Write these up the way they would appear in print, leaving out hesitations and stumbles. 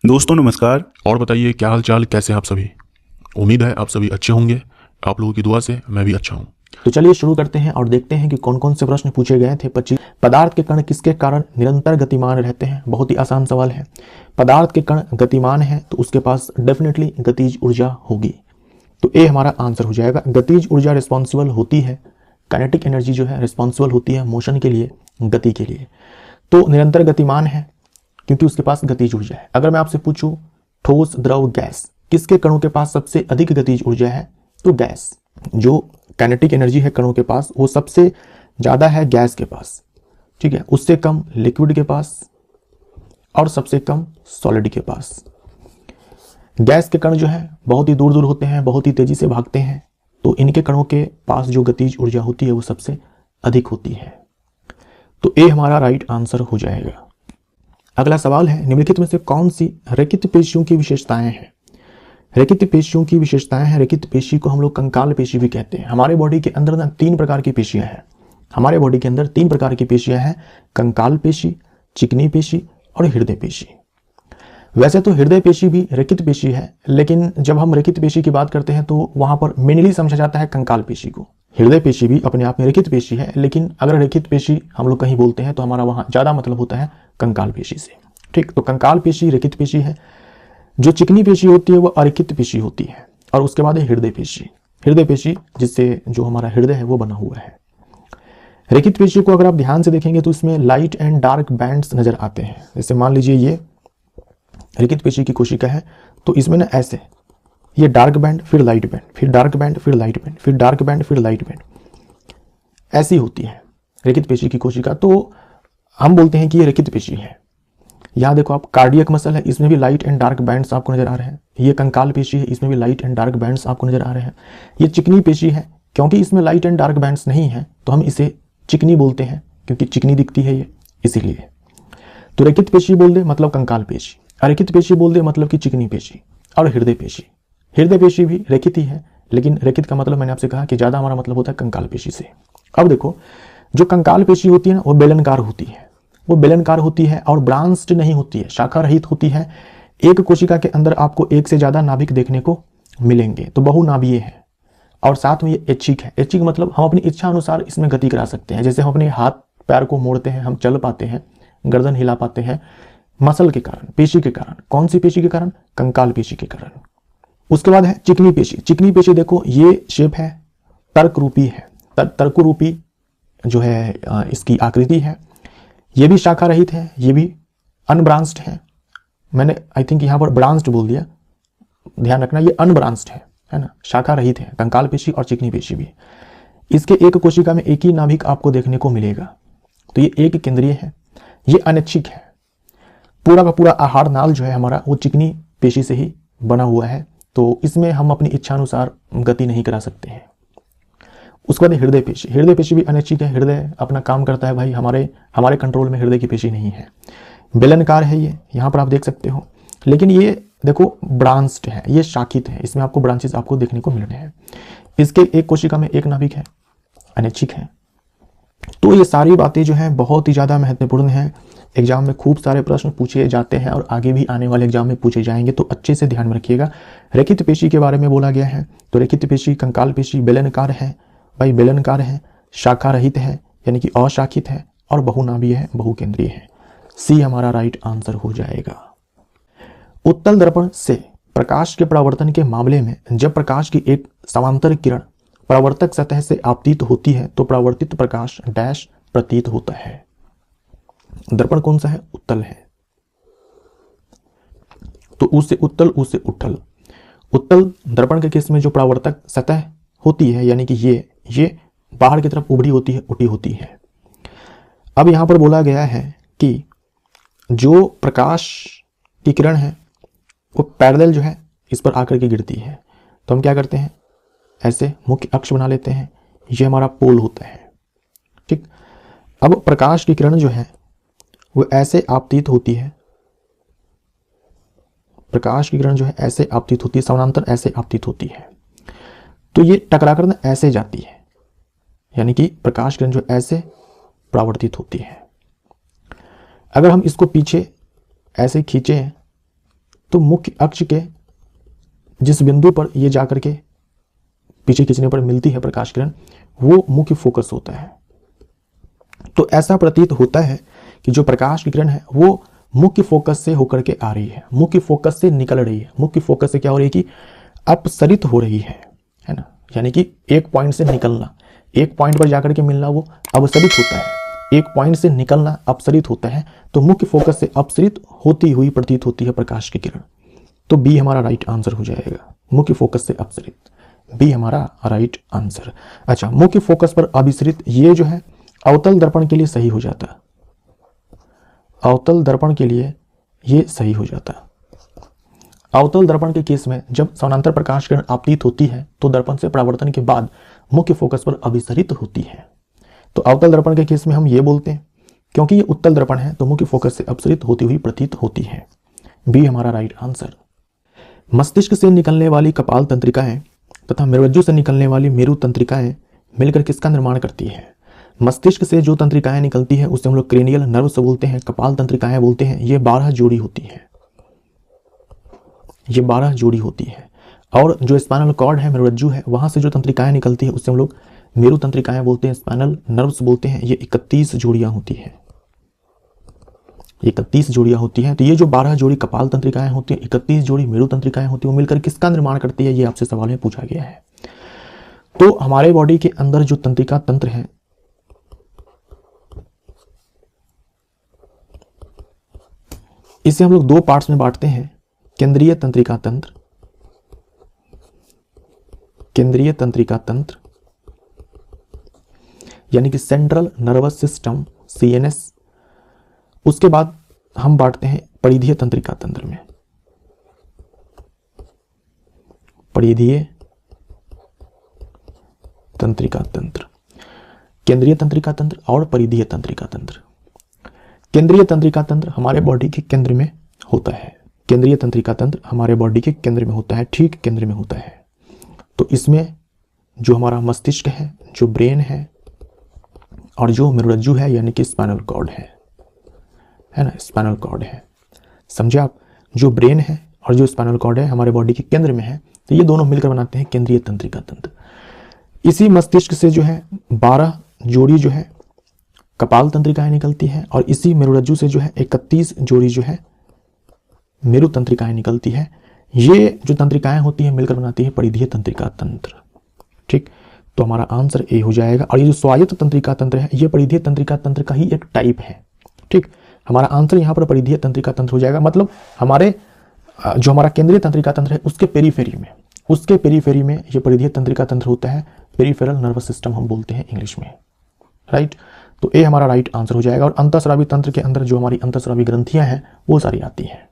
दोस्तों नमस्कार। और बताइए क्या हाल चाल, कैसे हैं आप सभी। उम्मीद है आप सभी अच्छे होंगे। आप लोगों की दुआ से मैं भी अच्छा हूँ। तो चलिए शुरू करते हैं और देखते हैं कि कौन कौन से प्रश्न पूछे गए थे। 25 पदार्थ के कण किसके कारण निरंतर गतिमान रहते हैं। बहुत ही आसान सवाल है। पदार्थ के कण गतिमान है तो उसके पास डेफिनेटली गतिज ऊर्जा होगी। तो ए हमारा आंसर हो जाएगा। गतिज ऊर्जा रिस्पॉन्सिबल होती है, काइनेटिक एनर्जी जो है रिस्पॉन्सिबल होती है मोशन के लिए, गति के लिए। तो निरंतर गतिमान है क्योंकि उसके पास गतिज ऊर्जा है। अगर मैं आपसे पूछूं ठोस द्रव गैस किसके कणों के पास सबसे अधिक गतिज ऊर्जा है, तो गैस। जो काइनेटिक एनर्जी है कणों के पास वो सबसे ज्यादा है गैस के पास, ठीक है। उससे कम लिक्विड के पास और सबसे कम सॉलिड के पास। गैस के कण जो है बहुत ही दूर दूर होते हैं, बहुत ही तेजी से भागते हैं, तो इनके कणों के पास जो गतिज ऊर्जा होती है वो सबसे अधिक होती है। तो ए हमारा राइट आंसर हो जाएगा। अगला सवाल है, निम्नलिखित में से कौन सी रेखित पेशियों की विशेषताएं हैं। रेखित पेशियों की विशेषताएं हैं। रेखित पेशी को हम लोग कंकाल पेशी भी कहते हैं। हमारे बॉडी के अंदर ना 3 प्रकार की पेशियां हैं। हमारे बॉडी के अंदर 3 प्रकार की पेशियां हैं, कंकाल पेशी, चिकनी पेशी और हृदय पेशी। वैसे तो हृदय पेशी भी रेखित पेशी है, लेकिन जब हम रेखित पेशी की बात करते हैं तो वहां पर मेनली समझा जाता है कंकाल पेशी को। हृदय पेशी भी अपने आप में रेखित पेशी है, लेकिन अगर रेखित पेशी हम लोग कहीं बोलते हैं तो हमारा वहां ज्यादा मतलब होता है कंकाल पेशी से, ठीक। तो कंकाल पेशी रेखित पेशी है। जो चिकनी पेशी होती है वो अरेखित पेशी होती है। और उसके बाद है हृदय पेशी। हृदय पेशी जिससे जो हमारा हृदय है वो बना हुआ है। रेखित पेशी को अगर आप ध्यान से देखेंगे तो इसमें लाइट एंड डार्क बैंड्स नजर आते हैं। जैसे मान लीजिए ये रेखित पेशी की कोशिका है, तो इसमें ना ऐसे ये डार्क बैंड, फिर लाइट बैंड, फिर डार्क बैंड, फिर लाइट बैंड, फिर डार्क बैंड, फिर लाइट बैंड, ऐसी होती है रेखित पेशी की कोशिका। तो हम बोलते हैं कि ये रेखित पेशी है। यहाँ देखो आप, कार्डियक मसल है, इसमें भी लाइट एंड डार्क बैंड्स आपको नजर आ रहे हैं। ये कंकाल पेशी है, इसमें भी लाइट एंड डार्क बैंड्स आपको नजर आ रहे हैं। ये चिकनी पेशी है, क्योंकि इसमें लाइट एंड डार्क बैंड्स नहीं है तो हम इसे चिकनी बोलते हैं, क्योंकि चिकनी दिखती है ये, इसीलिए। तो रेखित पेशी बोल दे मतलब कंकाल पेशी, अरेखित पेशी बोल दे मतलब कि चिकनी पेशी। और हृदय पेशी, हृदय पेशी भी रेखित ही है, लेकिन रेखित का मतलब मैंने आपसे कहा कि ज्यादा हमारा मतलब होता है कंकाल पेशी से। अब देखो, जो कंकाल पेशी होती है ना वो बेलनकार होती है। वो बेलनकार होती है और ब्रांच्ड नहीं होती है, शाखा रहित होती है। एक कोशिका के अंदर आपको एक से ज्यादा नाभिक देखने को मिलेंगे, तो बहुनाभीय है। और साथ में ये ऐच्छिक है। ऐच्छिक मतलब हम अपनी इच्छा अनुसार इसमें गति करा सकते हैं। जैसे हम अपने हाथ पैर को मोड़ते हैं, हम चल पाते हैं, गर्दन हिला पाते हैं, मसल के कारण, पेशी के कारण। कौन सी पेशी के कारण? कंकाल पेशी के कारण। उसके बाद है चिकनी पेशी। चिकनी पेशी देखो ये शेप है, तर्क रूपी है, तर्क रूपी जो है इसकी आकृति है। ये भी शाखा रहित है, ये भी अनब्रांच्ड है। मैंने आई थिंक यहां पर ब्रांच्ड बोल दिया, ध्यान रखना, ये अनब्रांच्ड है ना, शाखा रहित है। कंकाल पेशी और चिकनी पेशी भी। इसके एक कोशिका में एक ही नाभिक आपको देखने को मिलेगा, तो ये एक केंद्रीय है। ये अनैच्छिक है। पूरा का पूरा आहार नाल जो है हमारा वो चिकनी पेशी से ही बना हुआ है, तो इसमें हम अपनी इच्छा अनुसार गति नहीं करा सकते हैं। उसके बाद हृदय पेशी। हृदय पेशी भी अनैच्छिक है। हृदय अपना काम करता है भाई, हमारे कंट्रोल में हृदय की पेशी नहीं है। बेलनकार है ये, यहाँ पर आप देख सकते हो। लेकिन ये देखो ब्रांच्ड है, ये शाखित है, इसमें आपको ब्रांचेस आपको देखने को मिल रहे हैं। इसके एक कोशिका में एक नाभिक है, अनैच्छिक है। तो ये सारी बातें जो है बहुत ही ज्यादा महत्वपूर्ण है। एग्जाम में खूब सारे प्रश्न पूछे जाते हैं और आगे भी आने वाले एग्जाम में पूछे जाएंगे, तो अच्छे से ध्यान में रखिएगा। रेखित पेशी के बारे में बोला गया है, तो रेखित पेशी, कंकाल पेशी बेलनकार है भाई, बेलनकार है, शाखा रहित है यानी कि अशाखित है, और बहुनाभीय है, बहुकेंद्रीय है। सी हमारा राइट आंसर हो जाएगा। उत्तल दर्पण से प्रकाश के परावर्तन के मामले में जब प्रकाश की एक समांतर किरण परावर्तक सतह से आपतित होती है तो परावर्तित प्रकाश डैश प्रतीत होता है। दर्पण कौन सा है? उत्तल है। तो उससे उत्तल, उससे उठल। उत्तल दर्पण के केस में जो परावर्तक सतह होती है यानी कि ये बाहर की तरफ उभरी होती है, उठी होती है। अब यहां पर बोला गया है कि जो प्रकाश की किरण है वो पैरेलल जो है इस पर आकर के गिरती है, तो हम क्या करते हैं, ऐसे मुख्य अक्ष बना लेते हैं, ये हमारा पोल होता है, ठीक। अब प्रकाश की किरण जो है वो ऐसे आपतित होती है, प्रकाश की किरण जो है ऐसे आपतित होती है, समानांतर ऐसे आपतित होती है, तो ये टकराकर ना ऐसे जाती है, यानी कि प्रकाश किरण जो ऐसे परावर्तित होती है। अगर हम इसको पीछे ऐसे खींचे तो मुख्य अक्ष के जिस बिंदु पर ये जाकर के पीछे खींचने पर मिलती है प्रकाश किरण, वो मुख्य फोकस होता है। तो ऐसा प्रतीत होता है कि जो प्रकाश की किरण है वो मुख्य फोकस से होकर के आ रही है, मुख्य फोकस से निकल रही है। मुख्य फोकस से क्या हो रही है कि अपसरित हो रही है ना, यानी कि एक पॉइंट से निकलना, एक पॉइंट पर जाकर के मिलना वो अपसरित होता है, एक पॉइंट से निकलना अपसरित होता है। तो मुख्य फोकस से अपसरित होती हुई प्रतीत होती है प्रकाश की किरण। तो बी हमारा राइट आंसर हो जाएगा, मुख्य फोकस से अपसरित, बी हमारा राइट आंसर। अच्छा, मुख्य फोकस पर अभिसरित, ये जो है अवतल दर्पण के लिए सही हो जाता, अवतल दर्पण के लिए ये सही हो जाता। अवतल दर्पण के केस में जब समानांतर प्रकाश किरण आपतित होती है तो दर्पण से परावर्तन के बाद मुख्य फोकस पर अभिसरित होती है। तो अवतल दर्पण के केस में हम ये बोलते हैं, क्योंकि ये उत्तल दर्पण है तो मुख्य फोकस से अपसरित होती हुई प्रतीत होती है, बी हमारा राइट आंसर। मस्तिष्क से निकलने वाली कपाल तंत्रिकाएं तथा मेरुरज्जु से निकलने वाली मेरु तंत्रिकाएं मिलकर किसका निर्माण करती है? मस्तिष्क से जो तंत्रिकाएं निकलती है उससे हम लोग क्रेनियल नर्व्स बोलते हैं, कपाल तंत्रिकाएं बोलते हैं। ये 12 जोड़ी होती है, ये 12 जोड़ी होती है। और जो स्पाइनल कॉर्ड है, मेरुरज्जु है, वहां से जो तंत्रिकाएं निकलती है उससे हम लोग मेरु तंत्रिकाएं बोलते हैं, स्पाइनल नर्व्स बोलते हैं। ये 31 जोड़ियां होती है, 31 जोड़ियां होती हैं। तो ये जो 12 जोड़ी कपाल तंत्रिकाएं होती हैं, 31 जोड़ी मेरु तंत्रिकाएं होती हैं, वो मिलकर किसका निर्माण करती है, ये आपसे सवाल में पूछा गया है। तो हमारे बॉडी के अंदर जो तंत्रिका तंत्र है, इसे हम लोग 2 पार्ट्स में बांटते हैं, केंद्रीय तंत्रिका तंत्र, केंद्रीय तंत्रिका तंत्र यानी कि सेंट्रल नर्वस सिस्टम, CNS। उसके बाद हम बांटते हैं परिधीय तंत्रिका तंत्र में, परिधीय तंत्रिका तंत्र, केंद्रीय तंत्रिका तंत्र और परिधीय तंत्रिका तंत्र। केंद्रीय तंत्रिका तंत्र हमारे बॉडी के केंद्र में होता है, केंद्रीय तंत्रिका तंत्र हमारे बॉडी के केंद्र में होता है, ठीक केंद्र में होता है। तो इसमें जो हमारा मस्तिष्क है, जो ब्रेन है और जो मेरुरज्जु है यानी कि स्पाइनल कॉर्ड है ना, स्पाइनल कॉर्ड है, समझे आप? जो ब्रेन है और जो स्पाइनल कॉर्ड है हमारे बॉडी के केंद्र में है, तो ये दोनों मिलकर बनाते हैं केंद्रीय तंत्रिका तंत्र। इसी मस्तिष्क से जो है 12 जोड़ी जो है कपाल तंत्रिकाएं निकलती है और इसी मेरुरज्जु से जो है 31 जोड़ी जो है मेरु तंत्रिकाएं निकलती है। ये जो तंत्रिकाएं होती है मिलकर बनाती है परिधीय तंत्रिका तंत्र, ठीक। तो हमारा आंसर ए हो जाएगा। और ये जो स्वायत्त तंत्रिका तंत्र है ये परिधीय तंत्रिका तंत्र का ही एक टाइप है, ठीक। हमारा आंसर यहाँ पर परिधीय तंत्रिका तंत्र हो जाएगा। मतलब हमारे जो हमारा केंद्रीय तंत्रिका तंत्र है उसके पेरीफेरी में ये परिधीय तंत्रिका तंत्र होता है, पेरीफेरल नर्वस सिस्टम हम बोलते हैं इंग्लिश में, राइट। तो ए हमारा राइट आंसर हो जाएगा। और अंतःस्रावी तंत्र के अंदर जो हमारी अंतःस्रावी ग्रंथियां हैं वो सारी आती हैं।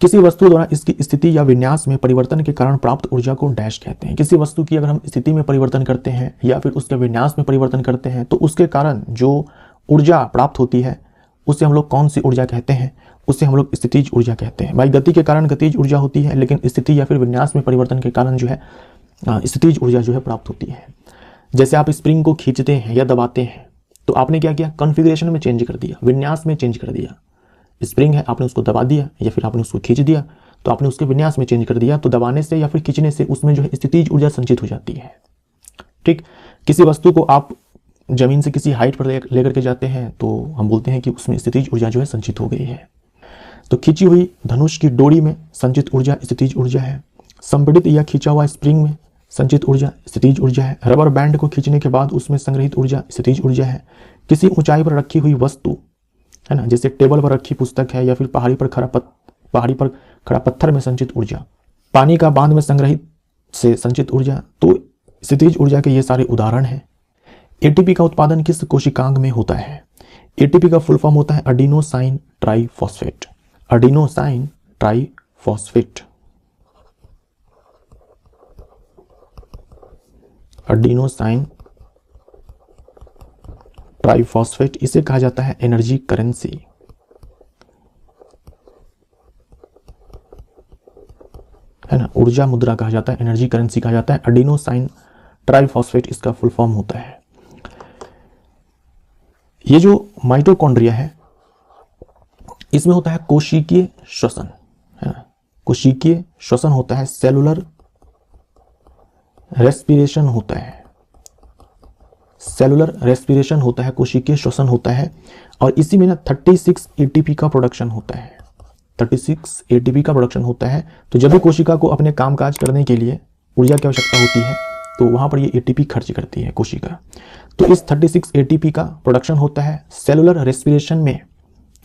किसी वस्तु द्वारा इसकी स्थिति या विन्यास में परिवर्तन के कारण प्राप्त ऊर्जा को डैश कहते हैं। किसी वस्तु की अगर हम स्थिति में परिवर्तन करते हैं या फिर उसके विन्यास में परिवर्तन करते हैं तो उसके कारण जो ऊर्जा प्राप्त होती है उसे हम लोग कौन सी ऊर्जा कहते हैं? उसे हम लोग स्थितिज ऊर्जा कहते हैं। भाई गति के कारण गतिज ऊर्जा होती है, लेकिन स्थिति या फिर विन्यास में परिवर्तन के कारण जो है स्थितिज ऊर्जा जो है प्राप्त होती है। जैसे आप स्प्रिंग को खींचते हैं या दबाते हैं तो आपने क्या किया? कॉन्फ़िगरेशन में चेंज कर दिया, विन्यास में चेंज कर दिया। स्प्रिंग है, आपने उसको दबा दिया या फिर आपने उसको खींच दिया तो आपने उसके विन्यास में चेंज कर दिया। तो दबाने से या फिर खींचने से उसमें जो है स्थितिज ऊर्जा संचित हो जाती है, ठीक। किसी वस्तु को आप जमीन से किसी हाइट पर लेकर के जाते हैं तो हम बोलते हैं कि उसमें स्थितिज ऊर्जा जो है संचित हो गई है। तो खींची हुई धनुष की डोरी में संचित ऊर्जा स्थितिज ऊर्जा है। संपीड़ित या खींचा हुआ स्प्रिंग में संचित ऊर्जा स्थितिज ऊर्जा है। रबर बैंड को खींचने के बाद उसमें संग्रहित ऊर्जा स्थितिज ऊर्जा है। किसी ऊंचाई पर रखी हुई वस्तु है ना, जैसे टेबल पर रखी पुस्तक है या फिर पहाड़ी पर खड़ा पत्थर में संचित ऊर्जा, पानी का बांध में संग्रहित से संचित ऊर्जा, तो स्थितिज ऊर्जा के ये सारे उदाहरण हैं। एटीपी का उत्पादन किस कोशिकांग में होता है? एटीपी का फुल फॉर्म होता है adenosine triphosphate, adenosine triphosphate, adenosine triphosphate. इसे कहा जाता है एनर्जी करेंसी, है ना, ऊर्जा मुद्रा कहा जाता है, एनर्जी करेंसी कहा जाता है। एडिनोसाइन ट्राइफॉस्फेट इसका फुल फॉर्म होता है। ये जो माइटोकॉन्ड्रिया है इसमें होता है कोशिकीय श्वसन, कोशिकीय श्वसन होता है, सेलुलर रेस्पिरेशन होता है, सेलुलर रेस्पिरेशन होता है, कोशिकीय श्वसन होता है, और इसी में ना 36 एटीपी का प्रोडक्शन होता है, 36 एटीपी का प्रोडक्शन होता है। तो जब भी कोशिका को अपने कामकाज करने के लिए ऊर्जा की आवश्यकता होती है तो वहां पर ये एटीपी खर्च करती है कोशिका। तो इस 36 एटीपी का प्रोडक्शन होता है सेलुलर रेस्पिरेशन में,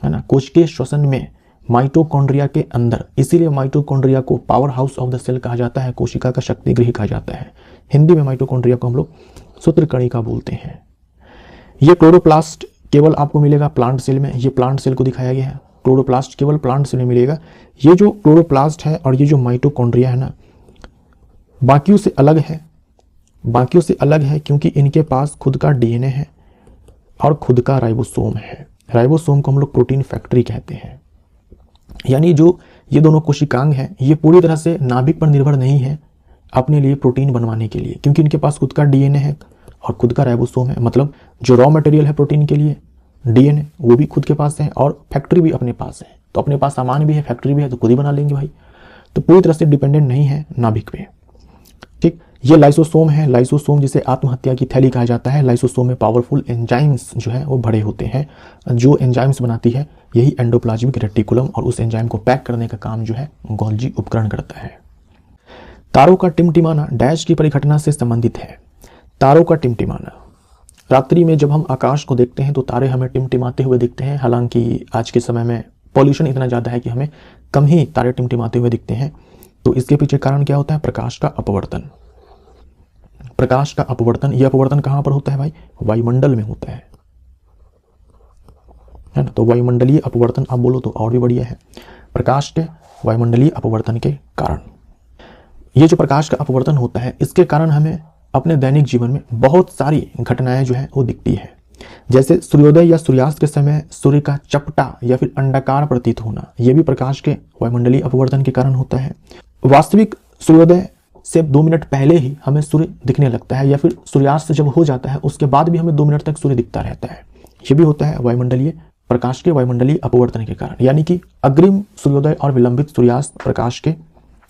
है ना, कोशिकीय श्वसन में, माइटोकॉन्ड्रिया के अंदर। इसीलिए माइटोकॉन्ड्रिया को power house of the cell कहा जाता है, कोशिका का शक्ति गृह कहा जाता है। हिंदी में माइटोकॉन्ड्रिया को हम लोग सूत्रकणिका बोलते हैं। ये क्लोरोप्लास्ट केवल आपको मिलेगा प्लांट सेल में, ये प्लांट सेल को दिखाया गया है। क्लोरोप्लास्ट केवल प्लांट सेल में मिलेगा। ये जो क्लोरोप्लास्ट है और ये जो माइटोकॉन्ड्रिया है ना, बाकियों से अलग है, बाकियों से अलग है क्योंकि इनके पास खुद का डीएनए है और खुद का राइबोसोम है। राइबोसोम को हम लोग प्रोटीन फैक्ट्री कहते हैं। यानी जो ये दोनों कोशिकांग हैं ये पूरी तरह से नाभिक पर निर्भर नहीं है अपने लिए प्रोटीन बनवाने के लिए, क्योंकि इनके पास खुद का डीएनए है और खुद का राइबोसोम है। मतलब जो रॉ मटेरियल है प्रोटीन के लिए, डीएनए, वो भी खुद के पास है और फैक्ट्री भी अपने पास है। तो अपने पास सामान भी है, फैक्ट्री भी है, तो खुद ही बना लेंगे भाई। तो पूरी तरह से डिपेंडेंट नहीं है नाभिक पे। ठीक, ये लाइसोसोम है। लाइसोसोम जिसे आत्महत्या की थैली कहा जाता है। लाइसोसोम में पावरफुल एंजाइम्स जो है वो भरे होते हैं। जो एंजाइम्स बनाती है यही एंडोप्लाज्मिक रेटिकुलम, और उस एंजाइम को पैक करने का काम जो है गोल्जी उपकरण करता है। तारों का टिमटिमाना डैश की परिघटना से संबंधित है। तारों का टिमटिमाना, रात्रि में जब हम आकाश को देखते हैं तो तारे हमें टिमटिमाते हुए दिखते हैं। हालांकि आज के समय में पॉल्यूशन इतना ज़्यादा है कि हमें कम ही तारे टिमटिमाते हुए दिखते हैं। तो इसके पीछे कारण क्या होता है? प्रकाश का अपवर्तन। प्रकाश का अपवर्तन, यह अपवर्तन कहां पर होता है भाई? वायुमंडल में होता है ना। तो वायुमंडलीय अपवर्तन आप बोलो तो और भी बढ़िया है। प्रकाश के वायुमंडलीय अपवर्तन के कारण, ये जो प्रकाश का अपवर्तन होता है इसके कारण हमें अपने दैनिक जीवन में बहुत सारी घटनाएं जो है वो दिखती है। जैसे सूर्योदय या सूर्यास्त के समय सूर्य का चपटा या फिर अंडाकार प्रतीत होना, यह भी प्रकाश के वायुमंडलीय अपवर्तन के कारण होता है। वास्तविक सूर्योदय से 2 मिनट पहले ही हमें सूर्य दिखने लगता है, या फिर सूर्यास्त जब हो जाता है उसके बाद भी हमें 2 मिनट तक सूर्य दिखता रहता है। यह भी होता है वायुमंडलीय, प्रकाश के वायुमंडलीय अपवर्तन के कारण। यानी कि अग्रिम सूर्योदय और विलंबित सूर्यास्त प्रकाश के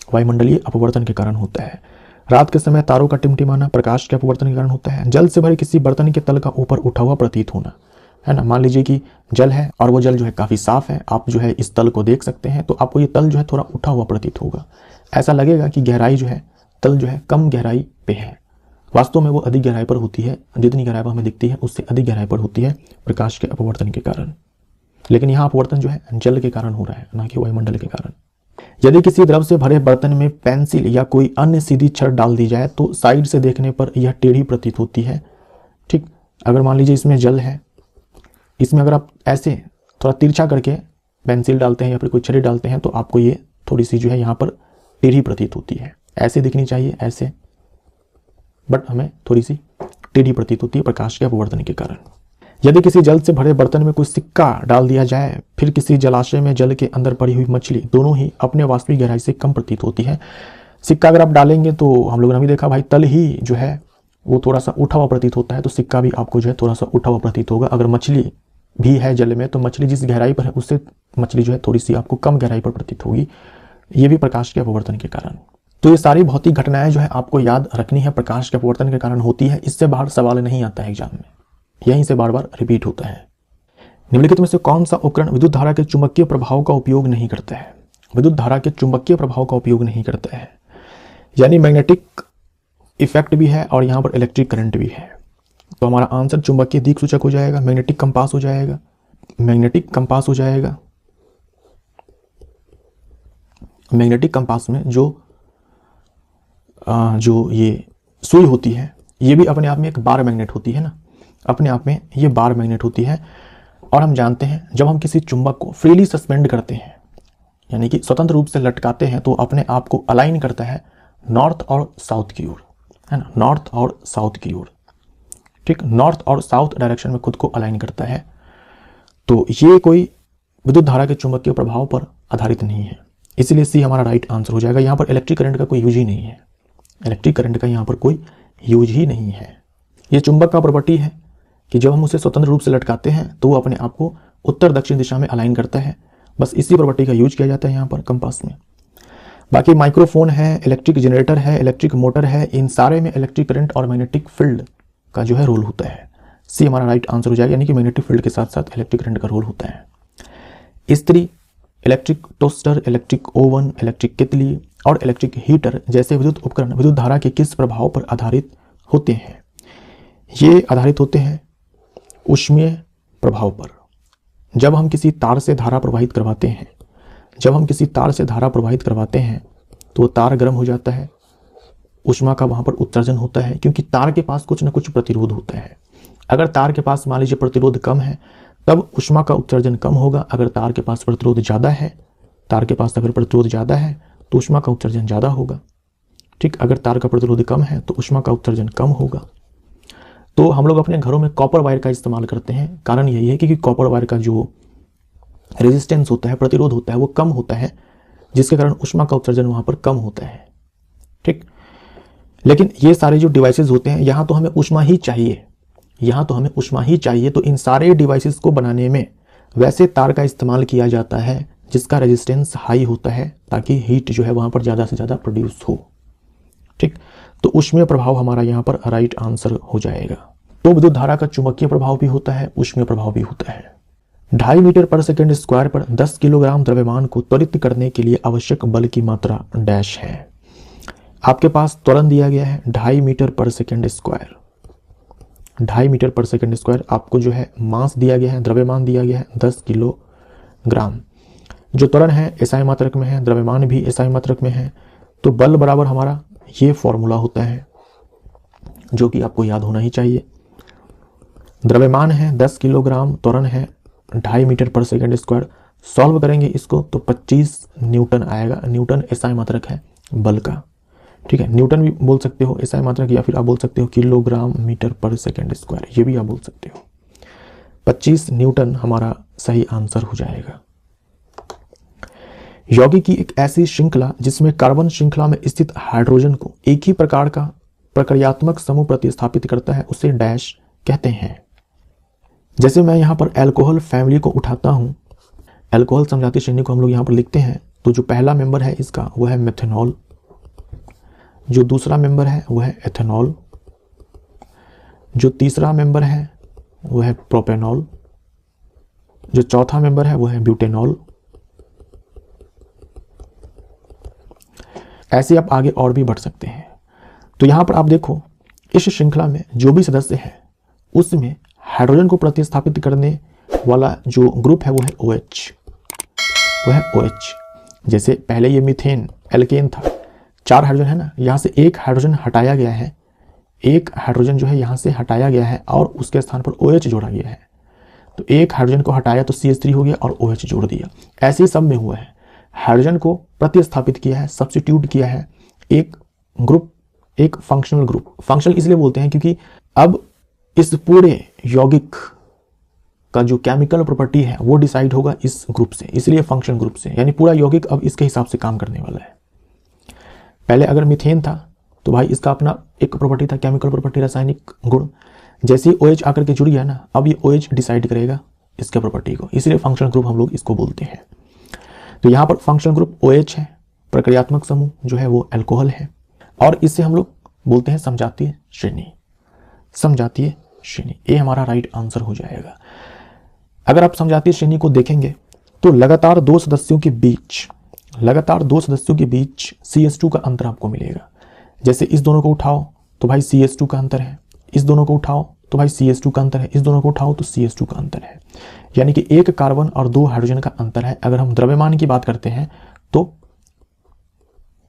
वायुमंडलीय अपवर्तन के कारण होता है। रात के समय तारों का टिमटिमाना प्रकाश के अपवर्तन के कारण होता है। जल से भरे किसी बर्तन के तल का ऊपर उठा हुआ प्रतीत होना, है ना। मान लीजिए कि जल है और वो जल जो है काफी साफ है, आप जो है इस तल को देख सकते हैं तो आपको ये तल जो है थोड़ा उठा हुआ प्रतीत होगा। ऐसा लगेगा कि गहराई जो है, तल जो है कम गहराई पे है, वास्तव में वो अधिक गहराई पर होती है। जितनी गहराई पर हमें दिखती है उससे अधिक गहराई पर होती है प्रकाश के अपवर्तन के कारण। लेकिन यहाँ अपवर्तन जो है जल के कारण हो रहा है, ना कि वायुमंडल के कारण। यदि किसी द्रव से भरे बर्तन में पेंसिल या कोई अन्य सीधी छड़ डाल दी जाए तो साइड से देखने पर यह टेढ़ी प्रतीत होती है। ठीक, अगर मान लीजिए इसमें जल है, इसमें अगर आप ऐसे थोड़ा तिरछा करके पेंसिल डालते हैं या फिर कोई छड़ी डालते हैं तो आपको ये थोड़ी सी जो है यहाँ पर टेढ़ी प्रतीत होती है। ऐसे दिखनी चाहिए ऐसे, बट हमें थोड़ी सी टेढ़ी प्रतीत होती है प्रकाश के अपवर्तन के कारण। यदि किसी जल से भरे बर्तन में कोई सिक्का डाल दिया जाए फिर किसी जलाशय में जल के अंदर पड़ी हुई मछली, दोनों ही अपने वास्तविक गहराई से कम प्रतीत होती है। सिक्का अगर आप डालेंगे तो हम लोगों ने भी देखा भाई तल ही जो है वो थोड़ा सा उठा हुआ प्रतीत होता है, तो सिक्का भी आपको जो है थोड़ा सा उठा हुआ प्रतीत होगा। अगर मछली भी है जल में तो मछली जिस गहराई पर है उससे मछली जो है थोड़ी सी आपको कम गहराई पर प्रतीत होगी। ये भी प्रकाश के अपवर्तन के कारण। तो ये सारी भौतिक घटनाएं जो है आपको याद रखनी है, प्रकाश के अपवर्तन के कारण होती है। इससे बाहर सवाल नहीं आता है एग्जाम में, यहीं से बार बार रिपीट होता है। निम्नलिखित में से कौन सा उपकरण विद्युत धारा के चुंबकीय प्रभाव का उपयोग नहीं करता है? विद्युत धारा के चुंबकीय प्रभाव का उपयोग नहीं करता है, यानी मैग्नेटिक इफेक्ट भी है और यहाँ पर इलेक्ट्रिक करंट भी है। तो हमारा आंसर चुंबकीय दिक् सूचक हो जाएगा, मैग्नेटिक कंपास हो जाएगा, मैग्नेटिक कंपास हो जाएगा। मैग्नेटिक कंपास में जो ये सुई होती है ये भी अपने आप में एक बार मैग्नेट होती है ना, अपने आप में ये बार मैग्नेट होती है। और हम जानते हैं जब हम किसी चुंबक को फ्रीली सस्पेंड करते हैं, यानी कि स्वतंत्र रूप से लटकाते हैं, तो अपने आप को अलाइन करता है नॉर्थ और साउथ की ओर, है ना, नॉर्थ और साउथ की ओर। ठीक, नॉर्थ और साउथ डायरेक्शन में खुद को अलाइन करता है। तो ये कोई विद्युत धारा के चुंबकीय प्रभाव पर आधारित नहीं है, इसलिए सी हमारा राइट आंसर हो जाएगा। यहाँ पर इलेक्ट्रिक करंट का कोई यूज ही नहीं है, इलेक्ट्रिक करंट का यहाँ पर कोई यूज ही नहीं है। ये चुंबक का प्रॉपर्टी है कि जब हम उसे स्वतंत्र रूप से लटकाते हैं तो वो अपने आप को उत्तर दक्षिण दिशा में अलाइन करता है। बस इसी प्रॉपर्टी का यूज किया जाता है यहाँ पर कंपास में। बाकी माइक्रोफोन है, इलेक्ट्रिक जनरेटर है, इलेक्ट्रिक मोटर है, इन सारे में इलेक्ट्रिक करंट और मैग्नेटिक फील्ड का जो है रोल होता है। सी हमारा राइट आंसर हो जाएगा, यानी कि मैग्नेटिक फील्ड के साथ साथ इलेक्ट्रिक करंट का रोल होता है। इस्त्री, electric toaster, electric oven, electric केतली और इलेक्ट्रिक हीटर जैसे विद्युत उपकरण विद्युत धारा के किस प्रभाव पर आधारित होते हैं? ये आधारित होते हैं ऊष्मीय प्रभाव पर। जब हम किसी तार से धारा प्रवाहित करवाते हैं, तो तार गर्म हो जाता है, ऊष्मा का वहां पर उत्सर्जन होता है, क्योंकि तार के पास कुछ न कुछ प्रतिरोध होता है। अगर तार के पास मान लीजिए प्रतिरोध कम है तब ऊष्मा का उत्सर्जन कम होगा। अगर तार के पास प्रतिरोध ज़्यादा है, तो ऊष्मा का उत्सर्जन ज़्यादा होगा। ठीक, अगर तार का प्रतिरोध कम है तो ऊष्मा का उत्सर्जन कम होगा। तो हम लोग अपने घरों में कॉपर वायर का इस्तेमाल करते हैं। कारण यही है कि कॉपर वायर का जो रेजिस्टेंस होता है, प्रतिरोध होता है, वो कम होता है, जिसके कारण ऊष्मा का उत्सर्जन वहां पर कम होता है। ठीक, लेकिन ये सारे जो डिवाइसेस होते हैं, यहाँ तो हमें ऊष्मा ही चाहिए, तो इन सारे डिवाइसेस को बनाने में वैसे तार का इस्तेमाल किया जाता है जिसका रेजिस्टेंस हाई होता है, ताकि हीट जो है वहां पर ज़्यादा से ज़्यादा प्रोड्यूस हो। ठीक, तो ऊष्मीय प्रभाव हमारा यहाँ पर राइट आंसर हो जाएगा। तो विद्युत धारा का चुंबकीय प्रभाव भी होता है, ऊष्मीय प्रभाव भी होता है। 2.5 मीटर पर सेकेंड स्क्वायर पर 10 किलोग्राम द्रव्यमान को त्वरित करने के लिए आवश्यक बल की मात्रा डैश है। आपके पास त्वरण दिया गया है 2.5 मीटर पर सेकेंड स्क्वायर। 2.5 मीटर पर सेकेंड स्क्वायर आपको जो है मास दिया गया है, द्रव्यमान दिया गया है 10 किलोग्राम। जो त्वरण है एसआई मात्रक में है, द्रव्यमान भी एसआई मात्रक में है, तो बल बराबर हमारा ये फॉर्मूला होता है जो कि आपको याद होना ही चाहिए। द्रव्यमान है 10 किलोग्राम, त्वरण है 2.5 मीटर पर सेकेंड स्क्वायर। सॉल्व करेंगे इसको तो 25 न्यूटन आएगा। न्यूटन एसआई मात्रक है बल का। ठीक है, न्यूटन भी बोल सकते हो एसआई मात्रक, या फिर आप बोल सकते हो किलोग्राम मीटर पर सेकेंड स्क्वायर, ये भी आप बोल सकते हो। 25 न्यूटन हमारा सही आंसर हो जाएगा। यौगिक की एक ऐसी श्रृंखला जिसमें कार्बन श्रृंखला में स्थित हाइड्रोजन को एक ही प्रकार का प्रक्रियात्मक समूह प्रतिस्थापित करता है, उसे डैश कहते हैं। जैसे मैं यहाँ पर अल्कोहल फैमिली को उठाता हूँ, अल्कोहल समझाती श्रेणी को हम लोग यहाँ पर लिखते हैं, तो जो पहला मेंबर है इसका वो है मेथनॉल, जो दूसरा मेंबर है वो है एथेनॉल, जो तीसरा मेंबर है वो है प्रोपेनॉल, जो चौथा मेंबर है वो है ब्यूटेनॉल। ऐसे आप आगे और भी बढ़ सकते हैं। तो यहां पर आप देखो, इस श्रृंखला में जो भी सदस्य है उसमें हाइड्रोजन को प्रतिस्थापित करने वाला जो ग्रुप है वो है OH। जैसे पहले ये मीथेन एल्केन था, 4 हाइड्रोजन है ना, यहाँ से एक हाइड्रोजन हटाया गया है, एक हाइड्रोजन जो है यहाँ से हटाया गया है और उसके स्थान पर OH जोड़ा गया है। तो एक हाइड्रोजन को हटाया तो CH3 हो गया और OH जोड़ दिया। ऐसे ही सब में हुआ है, हाइड्रोजन को प्रतिस्थापित किया है, सब्स्टिट्यूट किया है, एक ग्रुप, एक फंक्शनल ग्रुप। फंक्शनल इसलिए बोलते हैं क्योंकि अब इस पूरे यौगिक का जो केमिकल प्रॉपर्टी है वो डिसाइड होगा इस ग्रुप से, इसलिए फंक्शन ग्रुप से, यानी पूरा यौगिक अब इसके हिसाब से काम करने वाला है। पहले अगर मीथेन था तो भाई इसका अपना एक प्रॉपर्टी था, केमिकल प्रॉपर्टी, रासायनिक गुण। जैसे ही OH आकर के जुड़ गया ना, अब ये OH डिसाइड करेगा इसके प्रॉपर्टी को, इसलिए फंक्शनल ग्रुप हम लोग इसको बोलते हैं। तो यहाँ पर फंक्शनल ग्रुप OH है, प्रक्रियात्मक समूह जो है वो अल्कोहल है, और इससे हम लोग बोलते हैं समजातीय श्रेणी। समजातीय श्रेणी, ये हमारा राइट आंसर हो जाएगा। अगर आप समजातीय श्रेणी को देखेंगे तो लगातार दो सदस्यों के बीच CH2 का अंतर आपको मिलेगा। जैसे इस दोनों को उठाओ तो भाई CH2 का अंतर है, इस दोनों को उठाओ तो भाई CH2 का अंतर है, इस दोनों को उठाओ तो CH2 का अंतर है, यानी कि एक कार्बन और 2 हाइड्रोजन का अंतर है। अगर हम द्रव्यमान की बात करते हैं तो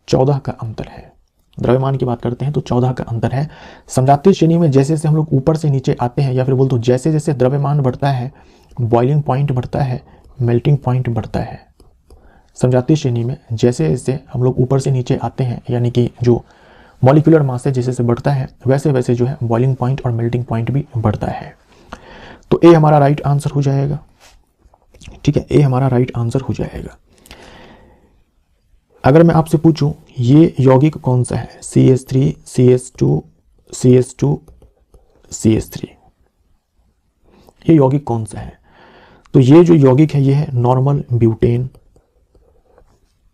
14 का अंतर है। द्रव्यमान की बात करते हैं तो 14 का अंतर है। समजातीय श्रेणी में जैसे जैसे हम लोग ऊपर से नीचे आते हैं, या फिर बोल दो जैसे जैसे द्रव्यमान बढ़ता है, बॉइलिंग पॉइंट बढ़ता है, मेल्टिंग पॉइंट बढ़ता है। समजातीय श्रेणी में जैसे जैसे हम लोग ऊपर से नीचे आते हैं, यानी कि जो मॉलिक्यूलर मास है जैसे जैसे बढ़ता है, वैसे वैसे जो है बॉइलिंग पॉइंट और मेल्टिंग पॉइंट भी बढ़ता है। तो ए हमारा राइट आंसर हो जाएगा। ठीक है, ए हमारा राइट आंसर हो जाएगा। अगर मैं आपसे पूछूं ये यौगिक कौन सा है, CH3 CH2 CH2 CH3, ये यौगिक कौन सा है? तो ये जो यौगिक है ये है नॉर्मल ब्यूटेन।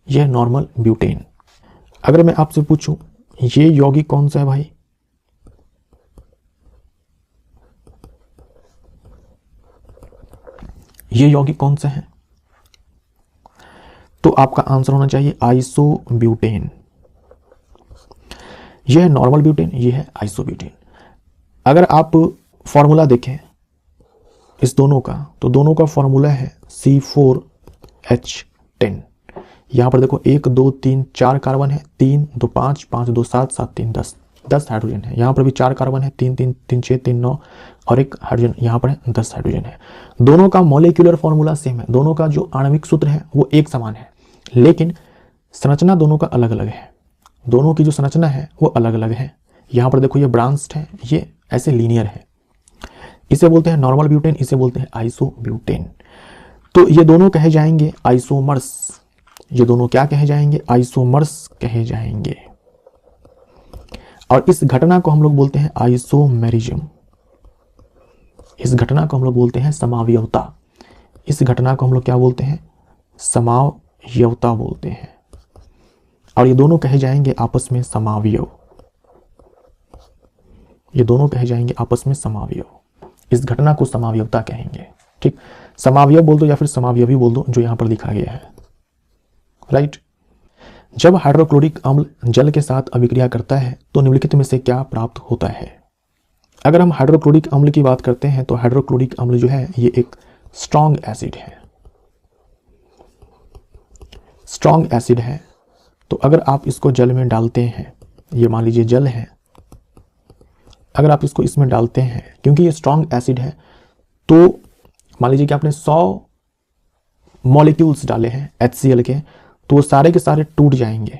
यह नॉर्मल ब्यूटेन। अगर मैं आपसे पूछूं ये यौगिक कौन सा है भाई, ये यौगिक कौन सा है, तो आपका आंसर होना चाहिए आइसोब्यूटेन। यह है नॉर्मल ब्यूटेन, यह है आइसोब्यूटेन। अगर आप फॉर्मूला देखें इस दोनों का, तो दोनों का फॉर्मूला है C4H10। यहां पर देखो 1 2 3 4 कार्बन है, 3 2 5 5 2 7 7 3 10 10 हाइड्रोजन है। यहां पर भी 4 कार्बन है, 3 3 3 6 3 9 और 1 हाइड्रोजन यहां पर है, 10 हाइड्रोजन है। दोनों का मॉलिक्यूलर फॉर्मूला सेम है, दोनों का जो आणविक सूत्र है वो एक समान है, लेकिन संरचना दोनों का अलग अलग है। दोनों की जो संरचना है वो अलग अलग है। यहां पर देखो ये ब्रांच्ड है, ये ऐसे लीनियर है। इसे बोलते हैं नॉर्मल ब्यूटेन, इसे बोलते हैं आइसोब्यूटेन। तो ये दोनों कहे जाएंगे आइसोमर्स। ये दोनों क्या कहे जाएंगे, आइसोमर्स कहे जाएंगे। और इस घटना को हम लोग बोलते हैं आइसोमेरिज्म। इस घटना को हम लोग बोलते हैं समावयवता। इस घटना को हम लोग क्या बोलते हैं, समावयवता बोलते हैं। और ये दोनों कहे जाएंगे आपस में समावयव। ये दोनों कहे जाएंगे आपस में समावयव। इस घटना को समावयवता कहेंगे। ठीक, समावयव बोल दो या फिर समावयवी बोल दो, जो यहां पर लिखा गया है। राइट। जब हाइड्रोक्लोरिक अम्ल जल के साथ अभिक्रिया करता है तो निम्नलिखित में से क्या प्राप्त होता है। अगर हम हाइड्रोक्लोरिक अम्ल की बात करते हैं तो हाइड्रोक्लोरिक अम्ल जो है ये एक स्ट्रॉन्ग एसिड है। स्ट्रॉन्ग एसिड है। तो अगर आप इसको जल में डालते हैं, ये मान लीजिए जल है, अगर आप इसको इसमें डालते हैं, क्योंकि ये स्ट्रॉन्ग एसिड है, तो मान लीजिए कि आपने 100 मॉलिक्यूल्स डाले हैं HCl के, तो वो सारे के सारे टूट जाएंगे,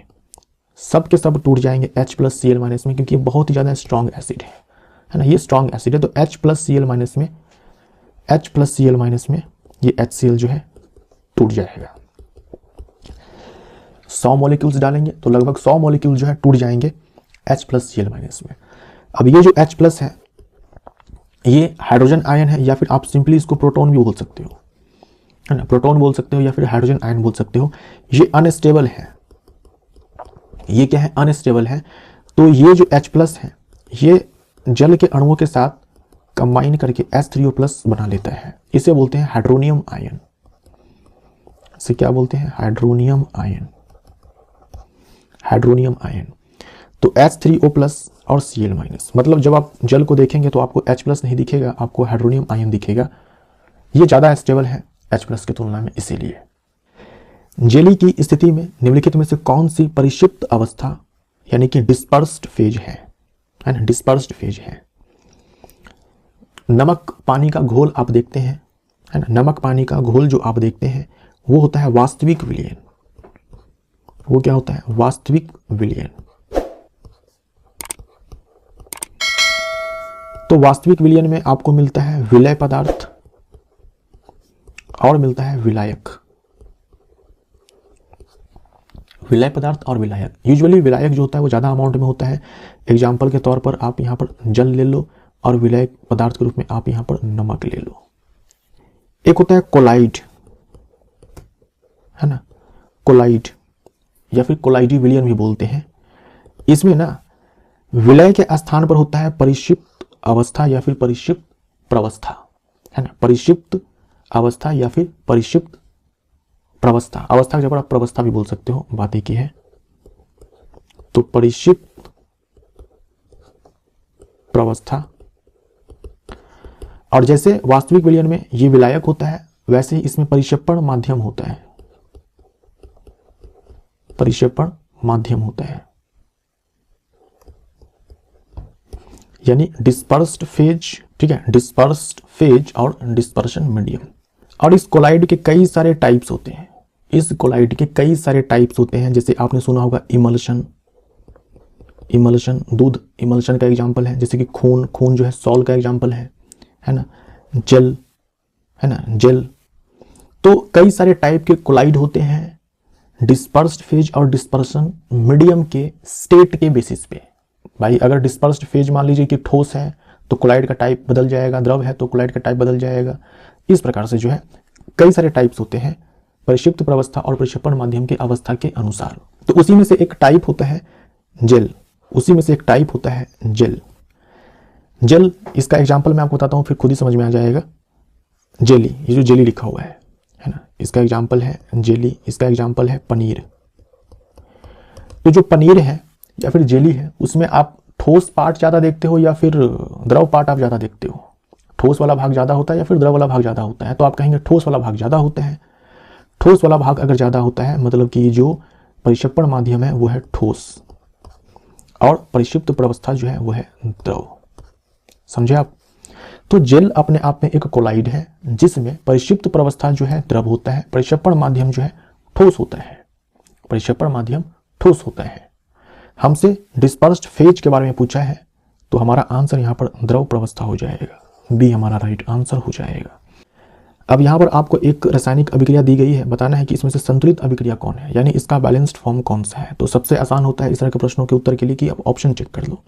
सब के सब टूट जाएंगे H+Cl- में, क्योंकि ये बहुत ही ज़्यादा स्ट्रॉन्ग एसिड है ना। ये स्ट्रॉन्ग एसिड है, तो H+Cl- में ये HCl जो है टूट जाएगा। 100 मॉलिक्यूल्स डालेंगे तो लगभग 100 मॉलिक्यूल जो है टूट जाएंगे H+Cl- में। अब ये जो H+ है ये हाइड्रोजन आयन है, या फिर आप सिंपली इसको प्रोटॉन भी बोल सकते हो, है ना। प्रोटॉन बोल सकते हो या फिर हाइड्रोजन आयन बोल सकते हो। ये अनस्टेबल है। ये क्या है, अनस्टेबल है। तो ये जो H+ है ये जल के अणुओं के साथ कंबाइन करके H3O+ बना लेता है। इसे बोलते हैं हाइड्रोनियम आयन। इसे क्या बोलते हैं, हाइड्रोनियम आयन। Hydronium ion. तो H3O+ और Cl-, मतलब जब आप जल को देखेंगे तो आपको H+ नहीं दिखेगा, आपको हाइड्रोनियम आयन दिखेगा। ये ज़्यादा स्टेबल है H+ की तुलना में, इसीलिए। जेली की स्थिति में निम्नलिखित में से कौन सी परिक्षिप्त अवस्था यानी कि डिस्पर्स्ड फेज है ना, डिस्पर्स्ड फेज है। नमक पानी का घोल आप देखते हैं, है ना, नमक पानी का घोल जो आप देखते हैं वो होता है वास्तविक विलयन। वो क्या होता है, वास्तविक विलयन। तो वास्तविक विलयन में आपको मिलता है विलय पदार्थ और मिलता है विलायक। विलय पदार्थ और विलायक। यूजुअली विलायक जो होता है वो ज़्यादा अमाउंट में होता है। एग्जाम्पल के तौर पर आप यहाँ पर जल ले लो और विलायक पदार्थ के रूप में आप यहाँ पर नमक ले लो। एक होता है कोलाइड, है ना, कोलाइड या फिर कोलाइडी विलयन भी बोलते हैं। इसमें ना विलय के स्थान पर होता है परिक्षिप्त अवस्था या फिर परिक्षिप्त प्रवस्था, है ना, परिक्षिप्त अवस्था या फिर परिक्षिप्त प्रवस्था। अवस्था की जगह आप प्रवस्था भी बोल सकते हो, बात एक ही है। तो परिक्षिप्त प्रवस्था। और जैसे वास्तविक विलयन में ये विलायक होता है, वैसे ही इसमें परिक्षेपण माध्यम होता है। परिक्षेपण माध्यम होता है, यानी डिस्पर्स्ड फेज। ठीक है, डिस्पर्स्ड फेज और डिस्पर्शन मीडियम। और इस कोलाइड के कई सारे टाइप्स होते हैं। इस कोलाइड के कई सारे टाइप्स होते हैं, जैसे आपने सुना होगा इमल्शन। इमल्शन, दूध इमल्शन का एग्जांपल है। जैसे कि खून, खून जो है सॉल का एग्जांपल है ना। जेल, है ना, जेल। तो कई सारे टाइप के कोलाइड होते हैं डिस्पर्स्ड फेज और डिस्पर्शन मीडियम के स्टेट के बेसिस पे। भाई अगर डिस्पर्स्ड फेज मान लीजिए कि ठोस है तो कोलाइड का टाइप बदल जाएगा, द्रव है तो कोलाइड का टाइप बदल जाएगा। इस प्रकार से जो है कई सारे टाइप्स होते हैं परिक्षिप्त प्रवस्था और परिक्षेपण माध्यम के अवस्था के अनुसार। तो उसी में से एक टाइप होता है जेल, उसी में से एक टाइप होता है जेल। जेल, इसका एग्जाम्पल मैं आपको बताता हूँ, फिर खुद ही समझ में आ जाएगा। जेली, ये जो जेली लिखा हुआ है ना, इसका एग्जाम्पल है जेली, इसका एग्जाम्पल है पनीर। तो जो पनीर है या फिर जेली है, उसमें आप ठोस पार्ट ज़्यादा देखते हो या फिर द्रव पार्ट आप ज़्यादा देखते हो? ठोस वाला भाग ज़्यादा होता है या फिर द्रव वाला भाग ज़्यादा होता है? तो आप कहेंगे ठोस वाला भाग ज़्यादा होता है। ठोस वाला भाग अगर ज़्यादा होता है मतलब कि जो परिक्षेपण माध्यम है वो है ठोस और परिक्षिप्त प्रवस्था जो है वो है द्रव। समझे आप? तो जेल अपने आप में एक कोलाइड है जिसमें परिक्षिप्त प्रवस्था जो है द्रव होता है, परिक्षेपण माध्यम जो है ठोस होता है, परिक्षेपण माध्यम ठोस होता है। हमसे डिस्पर्स्ड फेज के बारे में पूछा है तो हमारा आंसर यहाँ पर द्रव प्रवस्था हो जाएगा, बी हमारा राइट आंसर हो जाएगा। अब यहाँ पर आपको एक रासायनिक अभिक्रिया दी गई है, बताना है कि इसमें से संतुलित अभिक्रिया कौन है, यानी इसका बैलेंस्ड फॉर्म कौन सा है। तो सबसे आसान होता है इस तरह के प्रश्नों के उत्तर के लिए कि आप ऑप्शन चेक कर लो।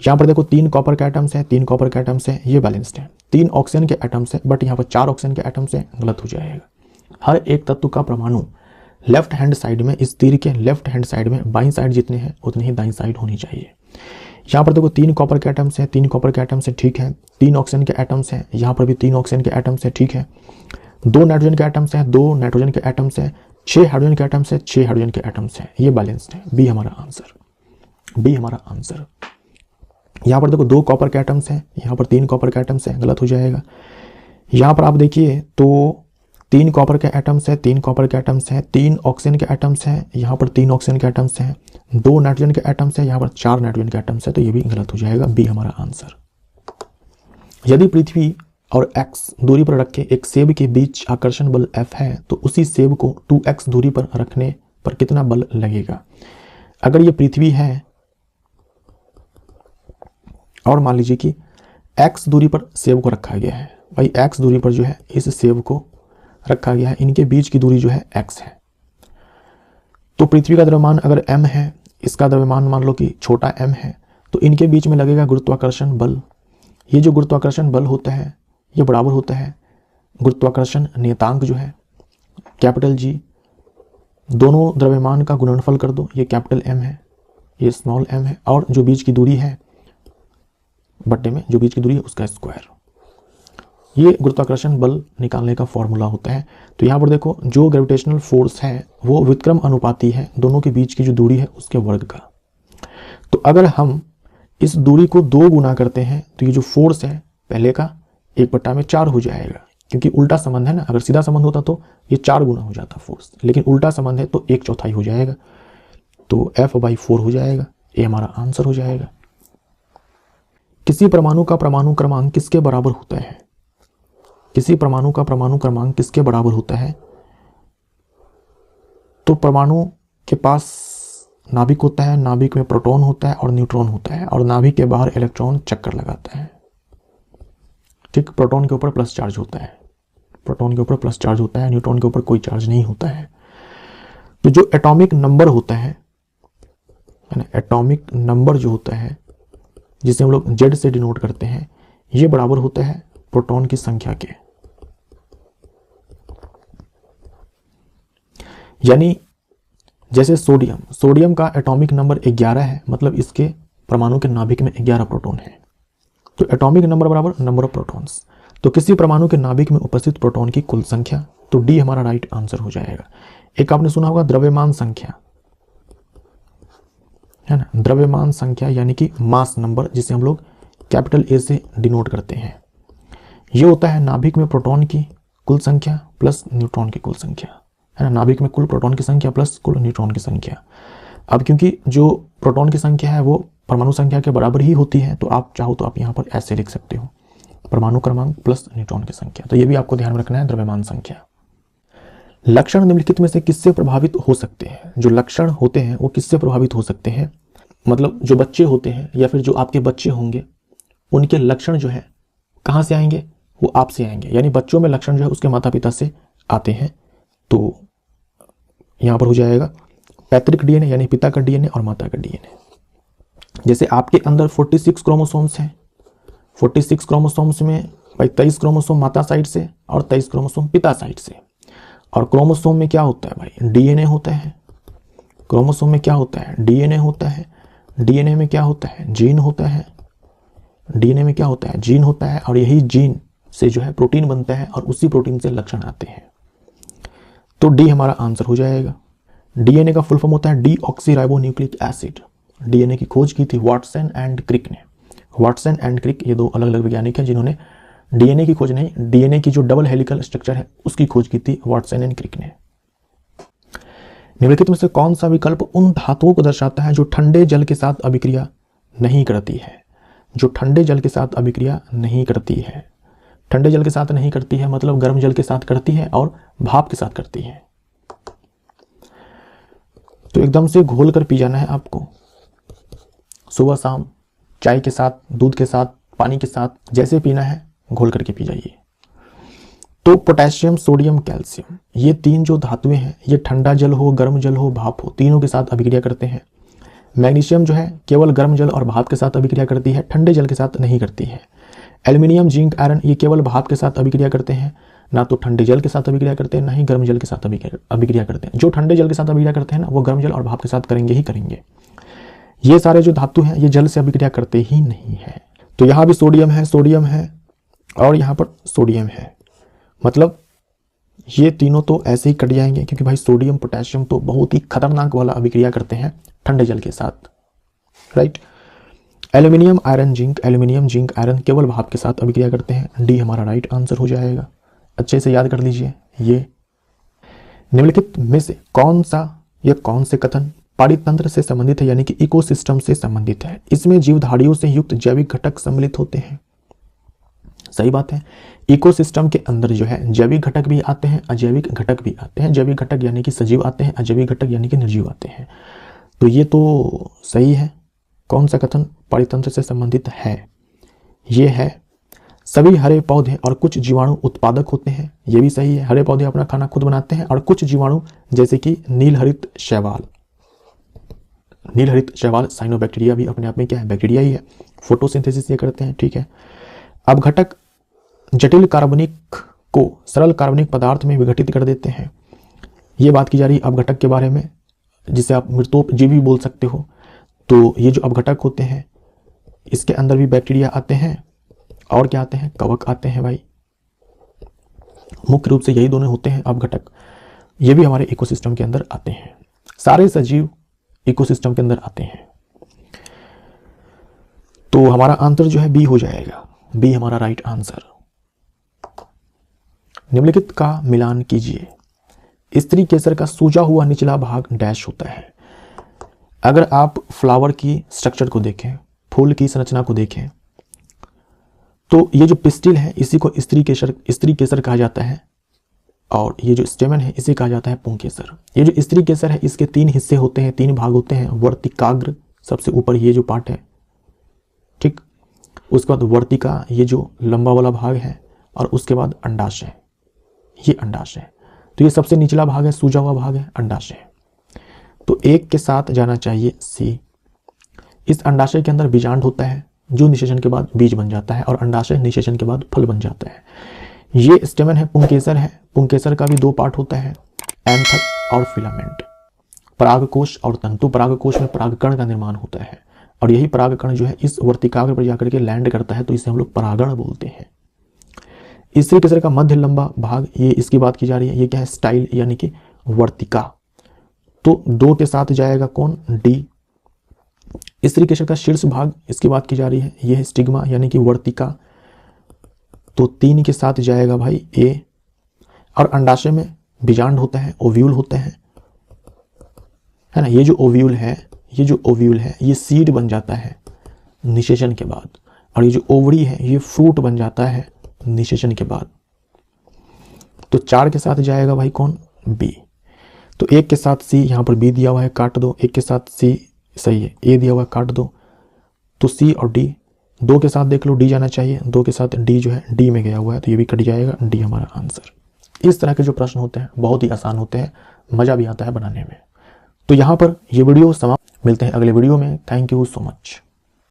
यहाँ पर देखो 3 कॉपर के एटम्स हैं, 3 कॉपर के एटम्स हैं, ये बैलेंस्ड है। 3 ऑक्सीजन के एटम्स हैं, बट यहाँ पर 4 ऑक्सीजन के एटम्स हैं, गलत हो जाएगा। हर एक तत्व का परमाणु लेफ्ट हैंड साइड में, इस तीर के लेफ्ट हैंड साइड में बाईं साइड जितने हैं उतनी ही दाईं साइड होनी चाहिए। यहाँ पर देखो 3 कॉपर के एटम्स हैं, 3 कॉपर के एटम्स हैं, ठीक है। 3 ऑक्सीजन के एटम्स हैं, यहाँ पर भी 3 ऑक्सीजन के एटम्स हैं, ठीक है। 2 नाइट्रोजन के एटम्स हैं, 2 नाइट्रोजन के एटम्स हैं, 6 हाइड्रोजन के एटम्स हैं, 6 हाइड्रोजन के एटम्स हैं, ये बैलेंस्ड है, बी हमारा आंसर, बी हमारा आंसर। यहाँ पर देखो 2 कॉपर के एटम्स हैं, यहाँ पर 3 कॉपर के एटम्स हैं, गलत हो जाएगा। यहाँ पर आप देखिए तो 3 कॉपर के एटम्स हैं, 3 कॉपर के एटम्स हैं, 3 ऑक्सीजन के एटम्स हैं, यहाँ पर 3 ऑक्सीजन के एटम्स हैं, 2 नाइट्रोजन के एटम्स हैं, यहाँ पर 4 नाइट्रोजन के एटम्स हैं, तो ये भी गलत हो जाएगा, बी हमारा आंसर। यदि पृथ्वी और x दूरी पर रखे एक सेब के बीच आकर्षण बल F है तो उसी सेब को 2x दूरी पर रखने पर कितना बल लगेगा? अगर ये पृथ्वी है और मान लीजिए कि x दूरी पर सेब को रखा गया है, भाई x दूरी पर जो है इस सेब को रखा गया है, इनके बीच की दूरी जो है x है। तो पृथ्वी का द्रव्यमान अगर m है, इसका द्रव्यमान मान लो कि छोटा m है, तो इनके बीच में लगेगा गुरुत्वाकर्षण बल। ये जो गुरुत्वाकर्षण बल होता है ये बराबर होता है गुरुत्वाकर्षण नियतांक जो है कैपिटल G, दोनों द्रव्यमान का गुणनफल कर दो, ये कैपिटल M है, ये स्मॉल m है, और जो बीच की दूरी है बट्टे में जो बीच की दूरी है उसका स्क्वायर। ये गुरुत्वाकर्षण बल निकालने का फॉर्मूला होता है। तो यहाँ पर देखो जो ग्रेविटेशनल फोर्स है वो व्युत्क्रम अनुपाती है दोनों के बीच की जो दूरी है उसके वर्ग का। तो अगर हम इस दूरी को 2 गुना करते हैं तो ये जो फोर्स है पहले का 1/4 हो जाएगा, क्योंकि उल्टा संबंध है ना। अगर सीधा संबंध होता तो ये 4 गुना हो जाता फोर्स, लेकिन उल्टा संबंध है तो 1/4 हो जाएगा, तो F/4 हो जाएगा, ये हमारा आंसर हो जाएगा। किसी परमाणु का परमाणु क्रमांक किसके बराबर होता है? किसी परमाणु का परमाणु क्रमांक किसके बराबर होता है? तो परमाणु के पास नाभिक होता है, नाभिक में प्रोटॉन होता है और न्यूट्रॉन होता है, और नाभिक के बाहर इलेक्ट्रॉन चक्कर लगाता है। ठीक, प्रोटॉन के ऊपर प्लस चार्ज होता है, प्रोटॉन के ऊपर प्लस चार्ज होता है, न्यूट्रॉन के ऊपर कोई चार्ज नहीं होता है। तो जो एटॉमिक नंबर होता है ना, एटॉमिक नंबर जो होता है जिसे हम लोग Z से डिनोट करते हैं, ये बराबर होता है प्रोटॉन की संख्या के। यानी जैसे सोडियम, सोडियम का एटॉमिक नंबर 11 है, मतलब इसके परमाणु के नाभिक में 11 प्रोटॉन है। तो एटॉमिक नंबर बराबर नंबर ऑफ प्रोटॉन्स। तो किसी परमाणु के नाभिक में उपस्थित प्रोटॉन की कुल संख्या, तो डी हमारा राइट आंसर हो जाएगा। एक आपने सुना होगा द्रव्यमान संख्या, है ना, द्रव्यमान संख्या यानी कि मास नंबर, जिसे हम लोग कैपिटल A से डिनोट करते हैं। ये होता है नाभिक में प्रोटॉन की कुल संख्या प्लस न्यूट्रॉन की कुल संख्या, है ना। नाभिक में कुल प्रोटॉन की संख्या प्लस कुल न्यूट्रॉन की संख्या। अब क्योंकि जो प्रोटॉन की संख्या है वो परमाणु संख्या के बराबर ही होती है, तो आप चाहो तो आप यहाँ पर ऐसे लिख सकते हो, परमाणु क्रमांक प्लस न्यूट्रॉन की संख्या। तो ये भी आपको ध्यान में रखना है, द्रव्यमान संख्या। लक्षण निम्नलिखित में से किससे प्रभावित हो सकते हैं? जो लक्षण होते हैं वो किससे प्रभावित हो सकते हैं? मतलब जो बच्चे होते हैं या फिर जो आपके बच्चे होंगे, उनके लक्षण जो है कहाँ से आएंगे? वो आपसे आएंगे। यानी बच्चों में लक्षण जो है उसके माता पिता से आते हैं। तो यहाँ पर हो जाएगा पैतृक डीएनए, यानी पिता का डीएनए और माता का डीएनए। जैसे आपके अंदर 46 क्रोमोसोम्स हैं, 46 क्रोमोसोम्स में भाई 23 क्रोमोसोम माता साइड से और 23 क्रोमोसोम पिता साइड से। और क्रोमोसोम में क्या होता है भाई? डीएनए होता है। क्रोमोसोम में क्या होता है? डीएनए होता है। डीएनए में क्या होता है? जीन होता है। डीएनए में क्या होता है? जीन होता है, और यही जीन से जो है प्रोटीन बनता है और उसी प्रोटीन से लक्षण आते हैं। तो डी हमारा आंसर हो जाएगा। डीएनए का फुल फॉर्म होता है डीऑक्सीराइबोन्यूक्लिक एसिड। डीएनए की खोज की थी वाटसन एंड क्रिक ने। वाटसन एंड क्रिक ये दो अलग अलग वैज्ञानिक हैं जिन्होंने डीएनए की खोज नहीं, डीएनए की जो डबल हेलिकल स्ट्रक्चर है उसकी खोज की थी वाटसन एंड क्रिक ने। निम्नलिखित में से कौन सा विकल्प उन धातुओं को दर्शाता है जो ठंडे जल के साथ अभिक्रिया नहीं करती है? जो ठंडे जल के साथ अभिक्रिया नहीं करती है। ठंडे जल के साथ नहीं करती है मतलब गर्म जल के साथ करती है और भाप के साथ करती है। तो एकदम से घोल कर पी जाना है आपको, सुबह शाम, चाय के साथ, दूध के साथ, पानी के साथ, जैसे पीना है घोल करके पी जाइए। तो पोटेशियम, सोडियम, कैल्शियम, ये तीन जो धातुएं हैं ये ठंडा जल हो, गर्म जल हो, भाप हो, तीनों के साथ अभिक्रिया करते हैं। मैग्नीशियम जो है केवल गर्म जल और भाप के साथ अभिक्रिया करती है, ठंडे जल के साथ नहीं करती है। एल्यूमिनियम, जिंक, आयरन ये केवल भाप के साथ अभिक्रिया करते हैं, ना तो ठंडे जल के साथ अभिक्रिया करते हैं ना ही गर्म जल के साथ अभिक्रिया करते हैं। जो ठंडे जल के साथ अभिक्रिया करते हैं ना वो गर्म जल और भाप के साथ करेंगे ही करेंगे। ये सारे जो धातु हैं ये जल से अभिक्रिया करते ही नहीं है। तो यहाँ भी सोडियम है और यहाँ पर सोडियम है, मतलब ये तीनों तो ऐसे ही कट जाएंगे क्योंकि भाई सोडियम पोटेशियम तो बहुत ही खतरनाक वाला अभिक्रिया करते हैं ठंडे जल के साथ, right. Aluminium, iron, zinc, aluminium, zinc, iron केवल भाप के साथ अभिक्रिया करते हैं। डी हमारा राइट आंसर हो जाएगा। अच्छे से याद कर लीजिए। ये निम्नलिखित में से कौन सा या कौन से कथन पारितंत्र से संबंधित है यानी कि इकोसिस्टम से संबंधित है? इसमें जीवधारियों से युक्त जैविक घटक सम्मिलित होते हैं। सही बात है। इकोसिस्टम के अंदर जो है जैविक घटक भी आते हैं, अजैविक घटक भी आते हैं। जैविक घटक यानी कि सजीव आते हैं, अजैविक घटक यानी कि निर्जीव आते हैं। तो ये तो सही है। कौन सा कथन पारितंत्र से संबंधित है? ये है सभी हरे पौधे और कुछ जीवाणु उत्पादक होते हैं। ये भी सही है। हरे पौधे अपना खाना खुद बनाते हैं और कुछ जीवाणु जैसे कि नीलहरित शैवाल, नीलहरित शैवाल साइनोबैक्टीरिया भी अपने आप में क्या है? बैक्टीरिया ही है। फोटोसिंथेसिस ये करते हैं, ठीक है। अब घटक जटिल कार्बनिक को सरल कार्बनिक पदार्थ में विघटित कर देते हैं। ये बात की जा रही है अब घटक के बारे में, जिसे आप मृतोपजीवी बोल सकते हो। तो ये जो अपघटक होते हैं इसके अंदर भी बैक्टीरिया आते हैं और क्या आते हैं? कवक आते हैं भाई। मुख्य रूप से यही दोनों होते हैं अपघटक। ये भी हमारे इकोसिस्टम के अंदर आते हैं। सारे सजीव इकोसिस्टम के अंदर आते हैं। तो हमारा आंसर जो है बी हो जाएगा। बी हमारा राइट आंसर। निम्नलिखित का मिलान कीजिए। स्त्री केसर का सूजा हुआ निचला भाग डैश होता है। अगर आप फ्लावर की स्ट्रक्चर को देखें, फूल की संरचना को देखें, तो ये जो पिस्टिल है इसी को स्त्री केसर कहा जाता है और ये जो स्टेमन है इसे कहा जाता है पुंकेसर। ये जो स्त्री केसर है इसके तीन हिस्से होते हैं, तीन भाग होते हैं। वर्तिकाग्र सबसे ऊपर ये जो पार्ट है, ठीक। उसके बाद वर्तिका ये जो लंबा वाला भाग है और उसके बाद अंडाशय, ये अंडाशय। तो ये सबसे निचला भाग है, सूजा हुआ भाग है अंडाशय। तो एक के साथ जाना चाहिए सी। इस अंडाशय के अंदर बीजांड होता है जो निषेचन के बाद बीज बन जाता है और अंडाशय निषेचन के बाद फल बन जाता है। ये स्टेमन है, पुंकेसर है। पुंकेसर का भी दो पार्ट होता है, एंथर और फिलामेंट। परागकोश और तंतु परागकोश में परागकण का निर्माण होता है और यही परागकण जो है इस वर्तिकाग्र पर जाकर के लैंड करता है, तो इसे हम लोग परागण बोलते हैं। स्त्री केसर का मध्य लंबा भाग, ये इसकी बात की जा रही है, ये क्या है? स्टाइल यानी कि वर्तिका। तो दो के साथ जाएगा कौन? डी। स्त्री केसर का शीर्ष भाग, इसकी बात की जा रही है, यह है स्टिग्मा यानी कि वर्तिका। तो तीन के साथ जाएगा भाई ए। और अंडाशय में बीजांड होता है, ओव्यूल होता है ना। ये जो ओव्यूल है ये सीड बन जाता है निषेचन के बाद, और ये जो ओवरी है ये फ्रूट बन जाता है निषेचन के बाद। तो चार के साथ जाएगा भाई कौन? बी। तो एक के साथ सी, यहाँ पर बी दिया हुआ है काट दो, एक के साथ सी सही है, ए दिया हुआ है काट दो। तो सी और डी, दो के साथ देख लो डी जाना चाहिए, दो के साथ डी जो है डी में गया हुआ है तो ये भी कट जाएगा, डी हमारा आंसर। इस तरह के जो प्रश्न होते हैं बहुत ही आसान होते हैं, मज़ा भी आता है बनाने में। तो यहाँ पर ये वीडियो समाप्त। मिलते हैं अगले वीडियो में। Thank you so much.